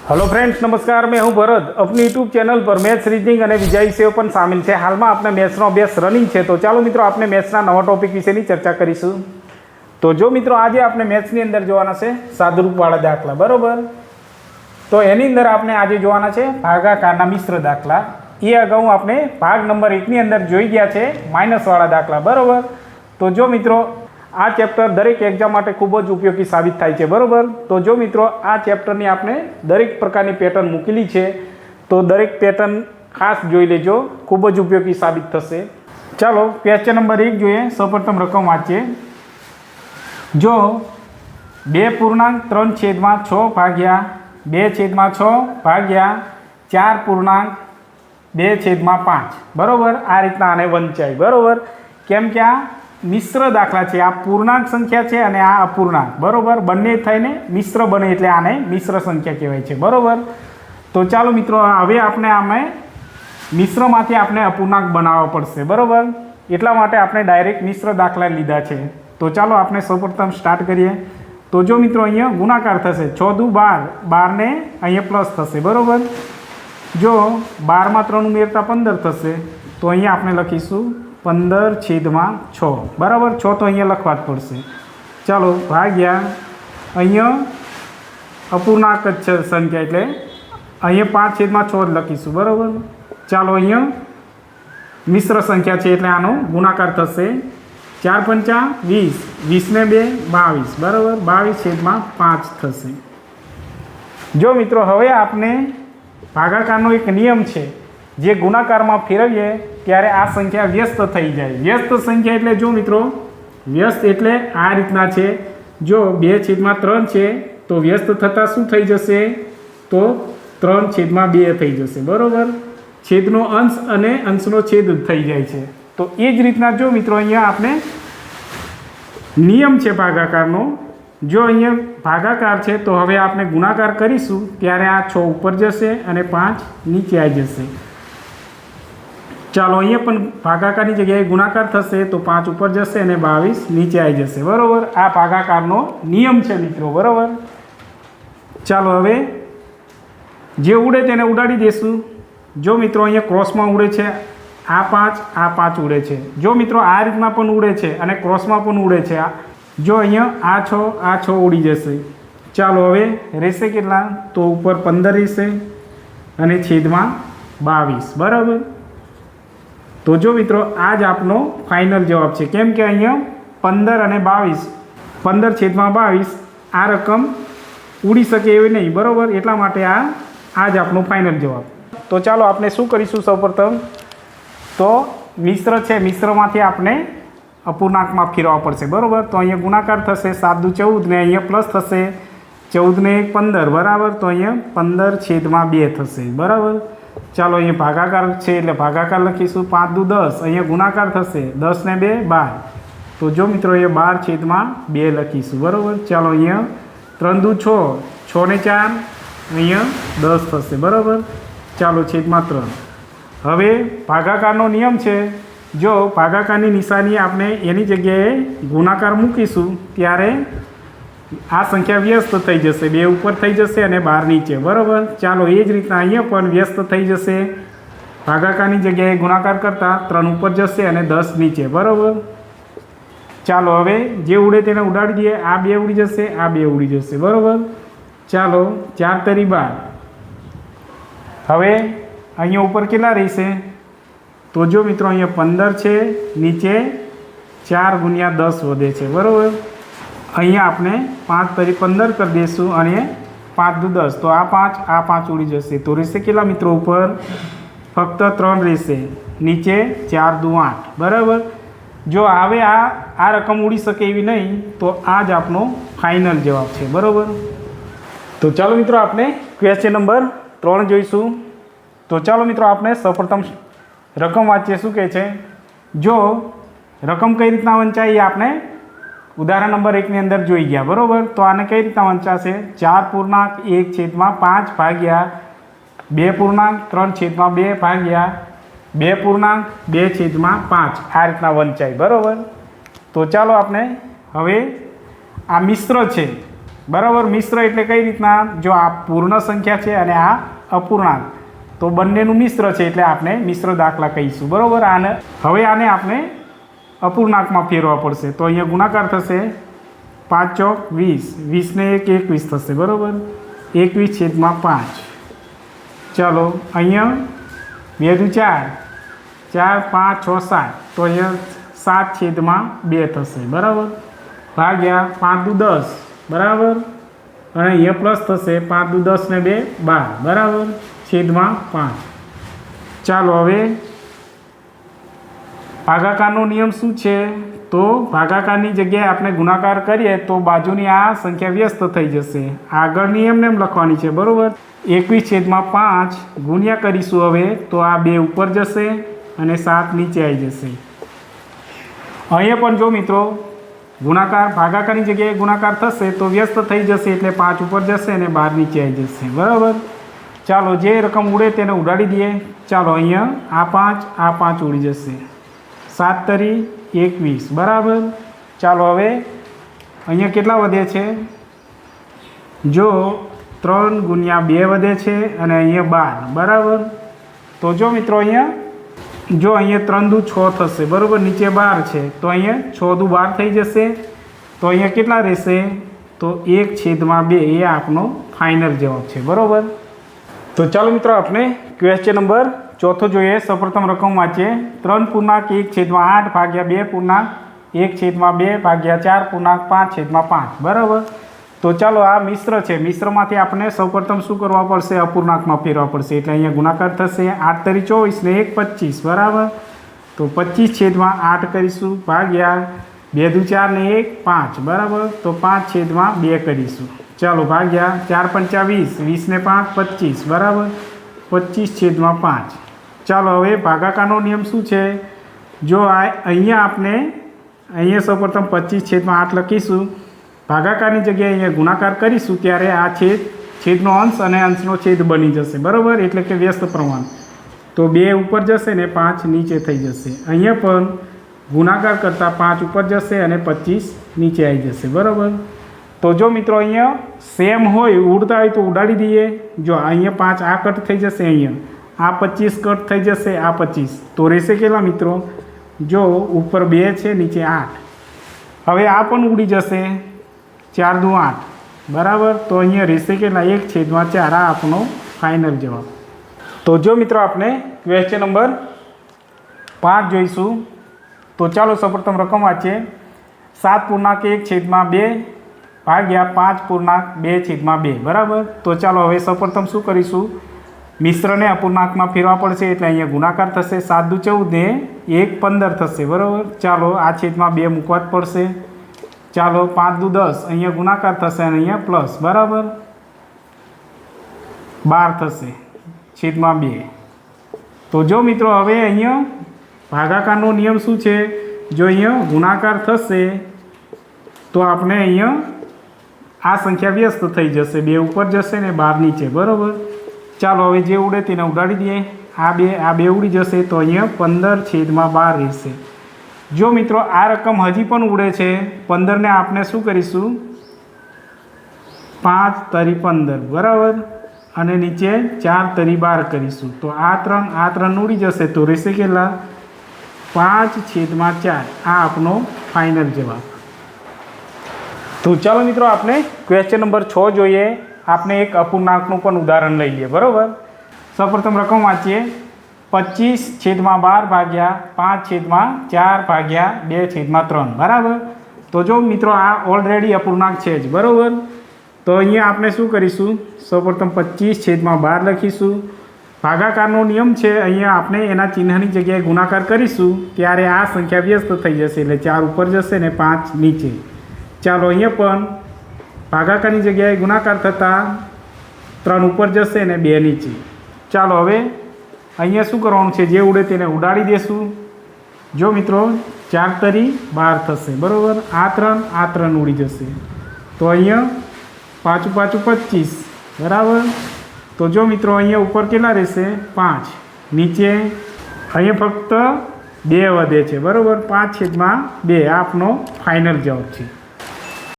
Hello friends, नमस्कार। मैं हूं भरत। अपनी यूट्यूब चैनल पर मैथ्स रीजनिंग और बीजा विषयों पण शामिल है। हाल में आपने मैथ्सनो अभ्यास रनिंग है, तो चलो मित्रों आपने मैथ्सना नवा टॉपिक विषयनी चर्चा करीशुं। तो जो मित्रों आज आपने मैथ्सनी अंदर जोवाना छे सादुरूपवाळा दाखला, बरोबर। तो एनी अंदर आपने आज जोवाना छे भागाकारना मिश्र दाखला। ये अगाऊ आपने भाग नंबर 1 ની अंदर जोई गया छे माइनसवाळा दाखला, बरोबर। तो जो मित्रों आ चेप्टर दरेक एक्जाम माटे खूब ज उपयोगी साबित थाय छे, बरोबर। तो जो मित्रों आ चेप्टरनी आपने दरेक प्रकारनी पेटर्न मूकेली छे, तो दरेक पेटर्न खास जोई लेजो, खूब ज उपयोगी साबित थशे। चलो क्वेश्चन नंबर 1 जोईए। सर्वप्रथम रकम वांचीए। जो 2.3/6 भाग्या 2/6 भाग्या 4.2/5 बरोबर आ रीतना आने वंचाय, बरोबर। केम के आ मिश्र दाखला है, आ पूर्णांक संख्या है और आ अपूर्णांक, बरोबर। बंने थईने मिश्र बने एटले आने मिश्र संख्या कहेवाय छे, बरोबर। तो चलो मित्रों हवे आपने आमे मिश्रमांथी आपने अपूर्णांक बनाववा पड़शे, बरोबर। एटला माटे आपने डायरेक्ट मिश्र दाखला लीधा छे। तो चलो आपने सौप्रथम स्टार्ट करिए। तो जो मित्रों अहींया गुणाकार थशे 6 दू 12, 12 ने अहींया प्लस थशे, बरोबर। जो 12 में 3 उमेरता 15 थशे, तो अहींया आपने लखीशुं 15/6, बराबर। 6 तो अहींया लखवा ज पड़शे। चलो भाग्या अहींया अपूर्णांक ज छे संख्या एटले अहींया 5/6 ज लखीशुं, बराबर। चलो अहींया मिश्र संख्या छे एटले आनो गुणाकार थशे 4 पंचा 20, 20 ने 2 22, बराबर। 22/5 थशे। जो मित्रों हवे आपने भागाकारनो एक नियम है, जे गुणाकार में फेरवीए त्यारे आ संख्या व्यस्त थई जाए। व्यस्त संख्या एटले जो मित्रों व्यस्त एटले आ रीतना छे। जो 2/3 छे तो व्यस्त थता शुं थई जशे, तो 3/2 थई जशे, बरोबर। छेदनो अंश अने अंशनो छेद थई जाय छे। तो ए ज रीतना जो मित्रों अहींया आपने नियम छे भागाकारनो। जो अहींया भागाकार छे तो हवे आपने गुणाकार करीशुं त्यारे आ 6 ऊपर जशे अने 5 नीचे आई जशे। चलो अहींया पण भागाकारनी जग्याए गुणाकार थशे तो 5 ऊपर जशे अने 22 नीचे आई जशे, बरोबर। आ भागाकारनो नियम छे मित्रों, बरोबर। चलो हवे जे उड़े तेने उडाड़ी देशुं। जो मित्रों अहींया क्रॉसमां उड़े छे आ 5 उड़े छे। जो मित्रों आ रीतना पण उड़े छे अने क्रॉसमां पण उड़े छे। जो अहींया आ 6 उड़ी जशे। चालो हवे रहेशे केटला, तो ऊपर 15 रहेशे अने छेदमां 22, बराबर। तो जो मित्रों आज आपनो फाइनल जवाब है। केम के अहींया 15 अने 22, 15/22 आ रकम उड़ी सके एवी नहीं, बराबर। एटला माटे आज आपनो फाइनल जवाब। तो चलो आपने शुं करीशुं सौप्रथम, तो मिश्र है, मिश्रमांथी आपने अपूर्णांक में फेरवा पड़शे, बराबर। तो अहींया गुणाकार थशे 7 दू 14 ने अहींया प्लस थशे 14 ने 1 15, बराबर। तो अहींया 15/2 थशे, बराबर। चलो अहींया भागाकार छे एटले भागाकार लखीशुं 5 दू 10, अहींया गुणाकार थशे 10 ने 2 12। तो जो मित्रों अहींया 12/2 लखीशुं, बराबर। चलो अहींया 3 दू 6, 6 ने 4 अहींया 10 थशे, बराबर। चलो छेदमां 3। हवे भागाकारनो नियम है। जो भागाकारनी निशानी आपने एनी जग्याए गुणाकार मूकीशुं त्यारे आ संख्या व्यस्त थई जशे। 2 ऊपर थई जशे अने 12 नीचे, बराबर। चलो ए ज रीतना अहींया पण व्यस्त थई जशे। भागाकारनी जग्याए गुणाकार करता 3 ऊपर जशे अने 10 नीचे, बराबर। चलो हवे जे उड़े तेने उडाड़ी दीए। आ 2 उड़ी जशे, आ 2 उड़ी जशे, बराबर। चलो 4 तरी 12। हवे अहींया ऊपर केटला रहेशे, तो जो मित्रों अहींया 15 छे, नीचे 4 × 10 वधे छे, बराबर। अहींया आपने 5 तरी 15 कर देशुं अने 5 दू 10, तो आ 5 उड़ी जशे। तो रहेशे केटला मित्रों ऊपर फक्त 3 रहेशे, नीचे 4 दू 8, बराबर। जो हवे आ रकम उड़ी सके एवी नहीं, तो आज आपनो फाइनल जवाब है, बराबर। तो चलो मित्रों आपने क्वेश्चन नंबर 3 जोईशुं। तो चलो मित्रों आपने सर्वप्रथम रकम वांचीए। शुं कहे छे, जो रकम कई रीतना वंचाय ए आपने उदाहरण नंबर 1 ની अंदर जोई गया, बराबर। तो आने कई रीतना वंचाशे 4.1/5 भाग्या 2.3/2 भाग्या 2.2/5 आ रीतना वंचाय, बराबर। तो चलो आपने हवे आ मिश्र है બરાબર. મિશ્ર એટલે કઈ રીતના, જો આ પૂર્ણ સંખ્યા છે અને આ અપૂર્ણાંક, તો બંનેનું મિશ્ર છે એટલે આપણે મિશ્ર દાખલા કહીશું. બરાબર. હવે આને આપણે અપૂર્ણાંકમાં ફેરવા પડશે. તો અહીંયા ગુણાકાર થશે 5 ચોક 20, 20 ને 1 21 થશે. બરાબર. 21/5. ચાલો અહીંયા 2 દુ 4, 4 5 6 7, તો અહીંયા 7/2 થશે. બરાબર. ભાગ્યા 5 દુ 10. બરાબર. અને અહીંયા પ્લસ થશે 5 દુ 10 ને 2 12. બરાબર. /5. ચાલો હવે ભાગાકારનો નિયમ શું છે? તો ભાગાકારની જગ્યાએ આપણે ગુણાકાર કરીએ તો બાજુની આ સંખ્યા વ્યસ્ત થઈ જશે. આગળની એમને એમ લખવાની છે. બરાબર. 21/5 ગુણ્યા કરીશું હવે, તો આ 2 ઉપર જશે અને 7 નીચે આવી જશે. અહીંયા પણ જો મિત્રો ગુણાકાર ભાગાકારની જગ્યાએ ગુણાકાર થશે તો વ્યસ્ત થઈ જશે એટલે 5 ઉપર જશે અને 12 નીચે આવી જશે. બરાબર. ચાલો જે રકમ ઉડે તેને ઉડાડી દઈએ. ચાલો અહીંયા આ 5 ઉડી જશે. 7 તરી 21. બરાબર. ચાલો હવે અહીંયા કેટલા વધે છે? જો 3 ગુણ્યા 2 વધે છે અને અહીંયા 12. બરાબર. તો જો મિત્રો અહીંયા 3 દુ 6 થશે. બરાબર. નીચે 12 છે તો અહીંયા 6 દુ 12 થઈ જશે. તો અહીંયા કેટલા રહેશે? તો 1/2 એ આપણો ફાઇનલ જવાબ છે. બરાબર. તો ચાલો મિત્રો આપણે ક્વેશ્ચન નંબર 4 જોઈએ. સૌપ્રથમ રકમ વાંચીએ. 3/1/8 ભાગ્યા 2/1/2 ભાગ્યા 4/5/5. બરાબર. તો ચાલો આ મિશ્ર છે. મિશ્રમાંથી આપણે સૌપ્રથમ શું કરવા પડશે? અપૂર્ણાંકમાં ફેરવા પડશે. એટલે અહીંયા ગુણાકાર થશે. 8 તરી 24 ને 1 25. બરાબર. તો 25/8 કરીશું ભાગ્યા 2 દુ 4 ને 1 5. બરાબર. તો 5/2 કરીશું. ચાલો ભાગ્યા 4 પંચા 20, 20 ને 5 25. બરાબર. 25/5. ચાલો હવે ભાગાકારનો નિયમ શું છે? જો અહીંયા આપણે સૌપ્રથમ 25/8 લખીશું. ભાગાકારની જગ્યાએ અહીંયા ગુણાકાર કરીશું ત્યારે આ છેદનો અંશ અને અંશનો છેદ બની જશે. બરાબર. એટલે કે વ્યસ્ત પ્રમાણ. તો 2 ઉપર જશે ને 5 નીચે થઈ જશે. અહીંયા પણ ગુણાકાર કરતાં 5 ઉપર જશે અને 25 નીચે આવી જશે. બરાબર. તો જો મિત્રો અહીંયા સેમ હોય, ઉડતા હોય તો ઉડાડી દઈએ. જો અહીંયા 5 આ કટ થઈ જશે, અહીંયા આ 25 કટ થઈ જશે, આ 25. તો રહેશે કેટલા મિત્રો? જો ઉપર 2 છે, નીચે 8. હવે આ પણ ઉડી જશે. 4 દુ 8. બરાબર. તો અહીંયા રહેશે કેટલા? 1/4. આ આપણો ફાઇનલ જવાબ. તો જો મિત્રો આપણે ક્વેશ્ચન નંબર 5 જોઈશું. તો ચાલો સૌપ્રથમ રકમ વાંચીએ. 7/1/2 ભાગ્યા 5/2/2. બરાબર. તો ચાલો હવે સૌપ્રથમ શું કરીશું? મિશ્રને અપૂર્ણાંકમાં ફેરવા પડશે એટલે અહીંયા ગુણાકાર થશે. 7 દુ 14 ને 1 15 થશે. બરાબર. ચાલો આ છેદમાં 2 મૂકવા જ પડશે. ચાલો 5 દુ 10, અહીંયા ગુણાકાર થશે અને અહીંયા પ્લસ. બરાબર. 12 થશે /2. તો જો મિત્રો હવે અહીંયા ભાગાકારનો નિયમ શું છે? જો અહીંયા ગુણાકાર થશે તો આપણે અહીંયા આ સંખ્યા વ્યસ્ત થઈ જશે. 2 ઉપર જશે ને 12 નીચે. બરાબર. ચાલો હવે જે ઉડે તેને ઉડાડી દઈએ. આ બે ઉડી જશે તો અહીંયા 15/12 રહેશે. જો મિત્રો આ રકમ હજી પણ ઉડે છે, 15 ને આપણે શું કરીશું? 5 તરી 15. બરાબર. અને નીચે 4 તરી 12 કરીશું. તો આ 3 ઉડી જશે તો રહેશે કેટલા? 5/4. આ આપણો ફાઇનલ જવાબ. તો ચાલો મિત્રો આપણે ક્વેશ્ચન નંબર 6 જોઈએ. આપણે એક અપૂર્ણાંકનું પણ ઉદાહરણ લઈ લઈએ. બરાબર. સૌપ્રથમ રકમ વાંચીએ. 25/12 ભાગ્યા 5/4 ભાગ્યા 2/3. બરાબર. તો જો મિત્રો આ ઓલરેડી અપૂર્ણાંક છે જ. બરાબર. તો અહીંયા આપણે શું કરીશું? સૌપ્રથમ 25/12 લખીશું. ભાગાકારનો નિયમ છે. અહીંયા આપણે એના ચિહ્નની જગ્યાએ ગુણાકાર કરીશું ત્યારે આ સંખ્યા વ્યસ્ત થઈ જશે એટલે 4 ઉપર જશે ને 5 નીચે. ચાલો અહીંયા પણ ભાગાકારની જગ્યાએ ગુણાકાર થતાં 3 ઉપર જશે ને 2 નીચે. ચાલો હવે અહીંયા શું કરવાનું છે? જે ઉડે તેને ઉડાડી દેશું. જો મિત્રો 4 તરી 12 થશે. બરાબર. આ 3 ઉડી જશે. તો અહીંયા 5 5 25. બરાબર. તો જો મિત્રો અહીંયા ઉપર કેટલા રહેશે? 5. નીચે અહીંયા ફક્ત 2 વધે છે. બરાબર. 5/2 આ આપનો ફાઇનલ જવાબ છે.